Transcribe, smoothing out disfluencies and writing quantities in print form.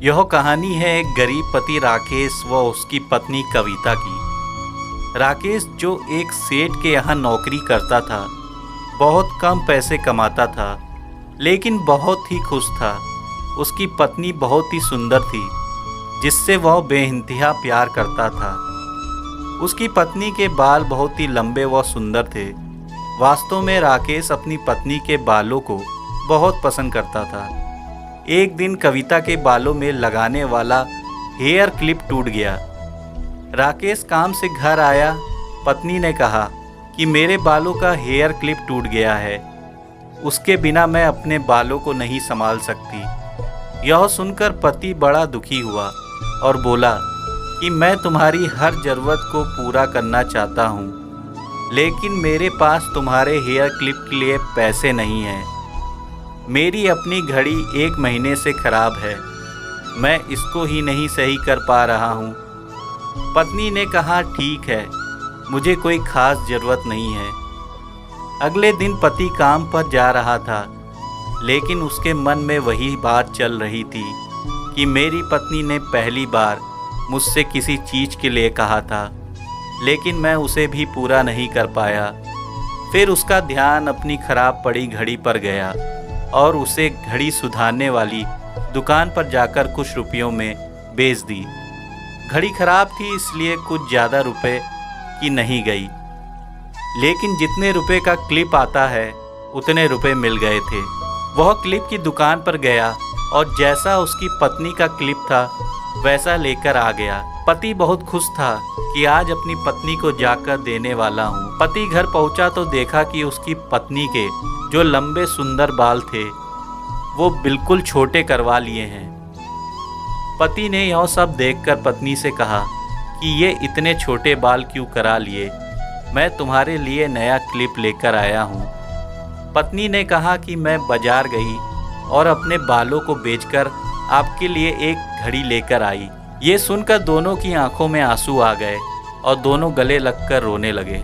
यह कहानी है एक गरीब पति राकेश व उसकी पत्नी कविता की। राकेश जो एक सेठ के यहाँ नौकरी करता था, बहुत कम पैसे कमाता था, लेकिन बहुत ही खुश था। उसकी पत्नी बहुत ही सुंदर थी, जिससे वह बेइंतहा प्यार करता था। उसकी पत्नी के बाल बहुत ही लंबे व सुंदर थे। वास्तव में राकेश अपनी पत्नी के बालों को बहुत पसंद करता था। एक दिन कविता के बालों में लगाने वाला हेयर क्लिप टूट गया। राकेश काम से घर आया। पत्नी ने कहा कि मेरे बालों का हेयर क्लिप टूट गया है, उसके बिना मैं अपने बालों को नहीं संभाल सकती। यह सुनकर पति बड़ा दुखी हुआ और बोला कि मैं तुम्हारी हर ज़रूरत को पूरा करना चाहता हूँ, लेकिन मेरे पास तुम्हारे हेयर क्लिप के लिए पैसे नहीं हैं। मेरी अपनी घड़ी 1 महीने से ख़राब है, मैं इसको ही नहीं सही कर पा रहा हूँ। पत्नी ने कहा ठीक है, मुझे कोई ख़ास ज़रूरत नहीं है। अगले दिन पति काम पर जा रहा था, लेकिन उसके मन में वही बात चल रही थी कि मेरी पत्नी ने पहली बार मुझसे किसी चीज़ के लिए कहा था, लेकिन मैं उसे भी पूरा नहीं कर पाया। फिर उसका ध्यान अपनी ख़राब पड़ी घड़ी पर गया और उसे घड़ी सुधारने वाली दुकान पर जाकर कुछ रुपयों में बेच दी। घड़ी ख़राब थी, इसलिए कुछ ज़्यादा रुपए की नहीं गई, लेकिन जितने रुपए का क्लिप आता है उतने रुपए मिल गए थे। वह क्लिप की दुकान पर गया और जैसा उसकी पत्नी का क्लिप था वैसा लेकर आ गया। पति बहुत खुश था कि आज अपनी पत्नी को जाकर देने वाला हूँ। पति घर पहुँचा तो देखा कि उसकी पत्नी के जो लंबे सुंदर बाल थे वो बिल्कुल छोटे करवा लिए हैं। पति ने यह सब देखकर पत्नी से कहा कि ये इतने छोटे बाल क्यों करा लिए, मैं तुम्हारे लिए नया क्लिप लेकर आया हूँ। पत्नी ने कहा कि मैं बाजार गई और अपने बालों को बेचकर आपके लिए एक घड़ी लेकर आई। ये सुनकर दोनों की आंखों में आंसू आ गए और दोनों गले लगकर रोने लगे।